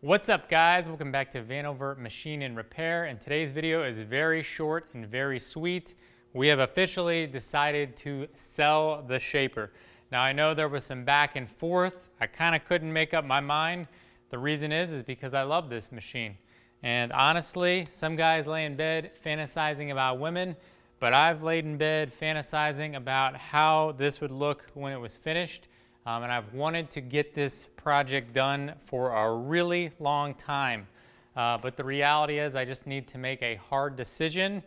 What's up, guys? Welcome back to Vanover Machine and Repair, and today's video is very short and very sweet. We have officially decided to sell the shaper. Now, I know there was some back and forth. I kind of couldn't make up my mind. The reason is because I love this machine. And honestly, some guys lay in bed fantasizing about women, but I've laid in bed fantasizing about how this would look when it was finished. And I've wanted to get this project done for a really long time. But the reality is I just need to make a hard decision.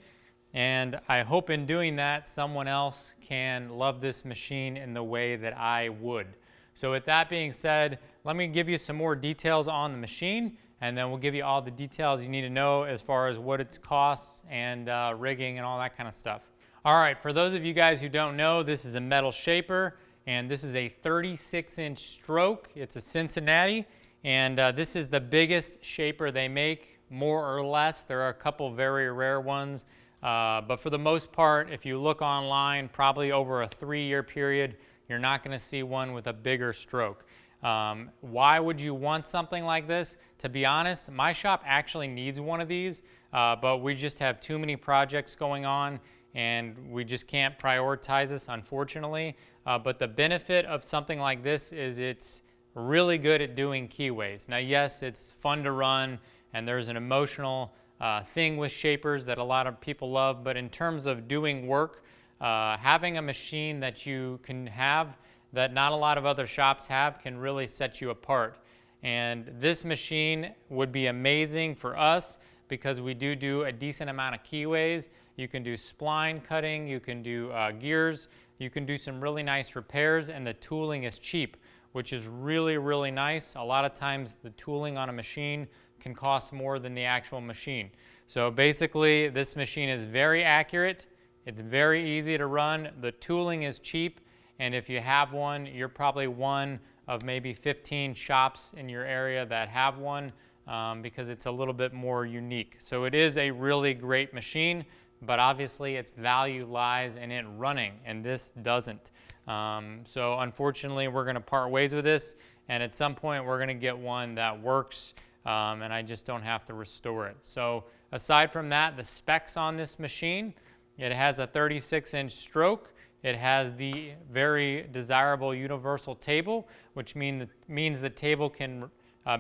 And I hope in doing that, someone else can love this machine in the way that I would. So with that being said, let me give you some more details on the machine, and then we'll give you all the details you need to know as far as what its costs and rigging and all that kind of stuff. All right, for those of you guys who don't know, this is a metal shaper. And this is a 36-inch stroke. It's a Cincinnati, and this is the biggest shaper they make, more or less. There are a couple very rare ones, but for the most part, if you look online, probably over a 3-year period, you're not going to see one with a bigger stroke. Why would you want something like this? To be honest, my shop actually needs one of these, but we just have too many projects going on, and we just can't prioritize this, unfortunately. But the benefit of something like this is it's really good at doing keyways. Now, yes, it's fun to run, and there's an emotional thing with shapers that a lot of people love, but in terms of doing work, having a machine that you can have that not a lot of other shops have can really set you apart. And this machine would be amazing for us because we do a decent amount of keyways. You can do spline cutting, you can do gears, you can do some really nice repairs, and the tooling is cheap, which is really, really nice. A lot of times the tooling on a machine can cost more than the actual machine. So basically, this machine is very accurate, it's very easy to run, the tooling is cheap, and if you have one, you're probably one of maybe 15 shops in your area that have one because it's a little bit more unique. So it is a really great machine, but obviously its value lies in it running, and this doesn't. So unfortunately, we're going to part ways with this, and at some point we're going to get one that works, and I just don't have to restore it. So aside from that, the specs on this machine, it has a 36-inch stroke. It has the very desirable universal table, which means the table can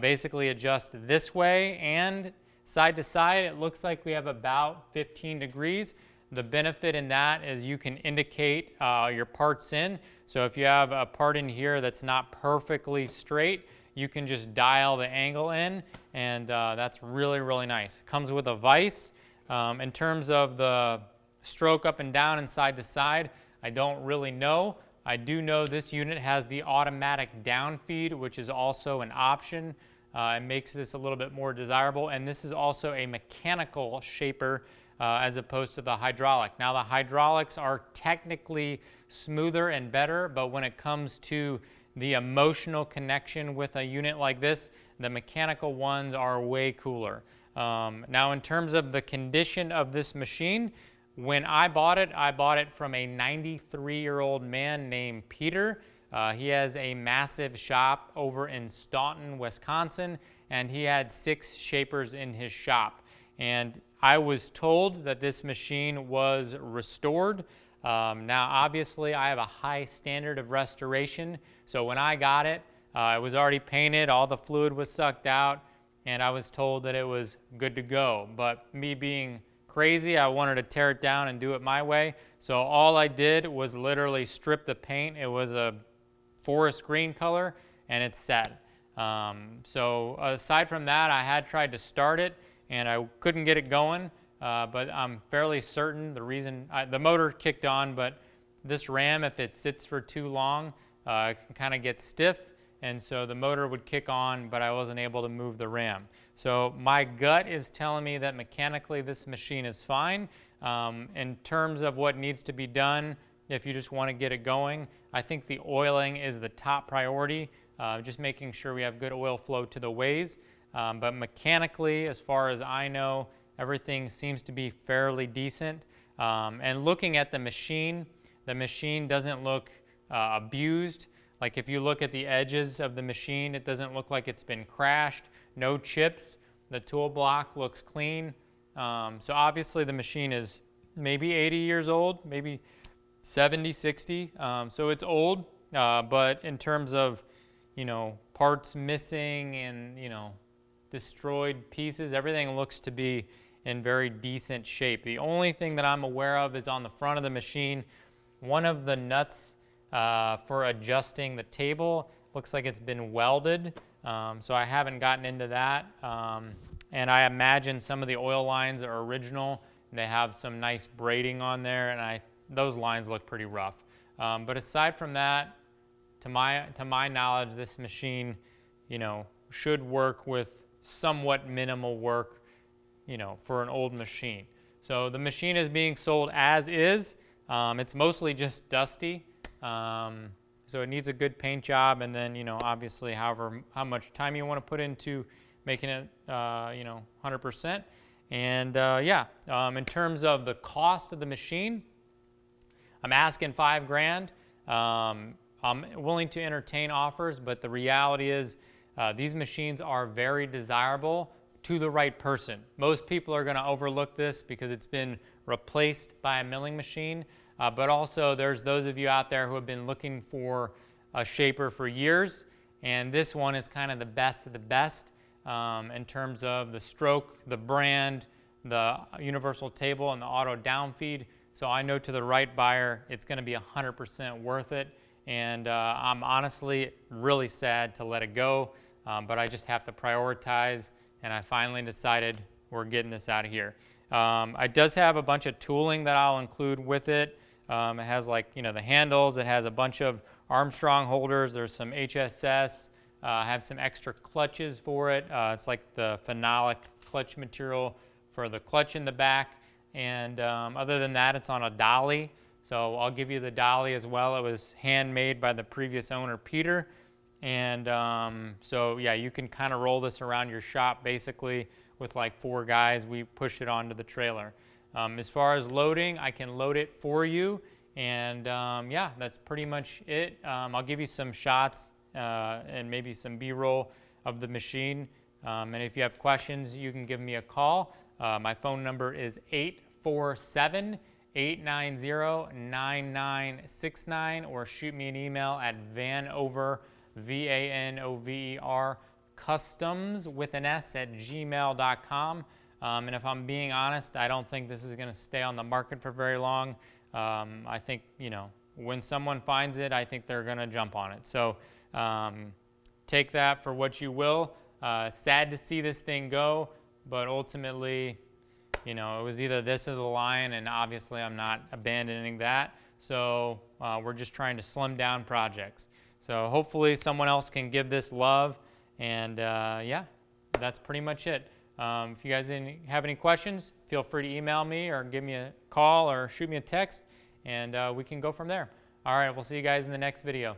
basically adjust this way and side to side. It looks like we have about 15 degrees. The benefit in that is you can indicate your parts in. So if you have a part in here that's not perfectly straight, you can just dial the angle in, and that's really, really nice. It comes with a vise. In terms of the stroke up and down and side to side, I don't really know. I do know this unit has the automatic down feed, which is also an option. It makes this a little bit more desirable, and this is also a mechanical shaper as opposed to the hydraulic. Now, the hydraulics are technically smoother and better, but when it comes to the emotional connection with a unit like this, the mechanical ones are way cooler. Now, in terms of the condition of this machine, when I bought it from a 93-year-old man named Peter. He has a massive shop over in Staunton, Wisconsin, and he had 6 shapers in his shop. And I was told that this machine was restored. Now, obviously, I have a high standard of restoration, so when I got it, it was already painted, all the fluid was sucked out, and I was told that it was good to go. But me being crazy, I wanted to tear it down and do it my way, so all I did was literally strip the paint. It was a forest green color, and it's set. So aside from that, I had tried to start it, and I couldn't get it going, but I'm fairly certain the reason, the motor kicked on, but this ram, if it sits for too long, it can kind of get stiff, and so the motor would kick on, but I wasn't able to move the ram. So my gut is telling me that mechanically this machine is fine. In terms of what needs to be done, if you just want to get it going, I think the oiling is the top priority, just making sure we have good oil flow to the ways. But mechanically, as far as I know, everything seems to be fairly decent. And looking at the machine doesn't look abused. Like if you look at the edges of the machine, it doesn't look like it's been crashed, no chips. The tool block looks clean. So obviously the machine is maybe 80 years old, maybe 70, 60. So it's old, but in terms of, parts missing and, destroyed pieces, everything looks to be in very decent shape. The only thing that I'm aware of is on the front of the machine, one of the nuts for adjusting the table looks like it's been welded. So I haven't gotten into that. And I imagine some of the oil lines are original. They have some nice braiding on there, and those lines look pretty rough. But aside from that, to my knowledge, this machine, should work with somewhat minimal work, for an old machine. So the machine is being sold as is. It's mostly just dusty. So it needs a good paint job, and then, obviously how much time you want to put into making it, 100%. And in terms of the cost of the machine, I'm asking $5,000. I'm willing to entertain offers, but the reality is these machines are very desirable to the right person. Most people are going to overlook this because it's been replaced by a milling machine, but also there's those of you out there who have been looking for a shaper for years, and this one is kind of the best of the best in terms of the stroke, the brand, the universal table, and the auto downfeed. So I know to the right buyer, it's going to be 100% worth it. And I'm honestly really sad to let it go, but I just have to prioritize, and I finally decided we're getting this out of here. It does have a bunch of tooling that I'll include with it. It has the handles, it has a bunch of Armstrong holders, there's some HSS, I have some extra clutches for it. It's like the phenolic clutch material for the clutch in the back. And other than that, it's on a dolly. So I'll give you the dolly as well. It was handmade by the previous owner, Peter. And so yeah, you can kind of roll this around your shop basically with 4 guys. We push it onto the trailer. As far as loading, I can load it for you. And yeah, that's pretty much it. I'll give you some shots and maybe some B-roll of the machine. And if you have questions, you can give me a call. My phone number is 847-890-9969, or shoot me an email at Vanover, V-A-N-O-V-E-R, customs with an S at gmail.com. And if I'm being honest, I don't think this is going to stay on the market for very long. I think, when someone finds it, I think they're going to jump on it. So take that for what you will. Sad to see this thing go, but ultimately, it was either this or the line, and obviously I'm not abandoning that. So we're just trying to slim down projects. So hopefully someone else can give this love, and yeah, that's pretty much it. If you guys have any questions, feel free to email me or give me a call or shoot me a text, and we can go from there. All right, we'll see you guys in the next video.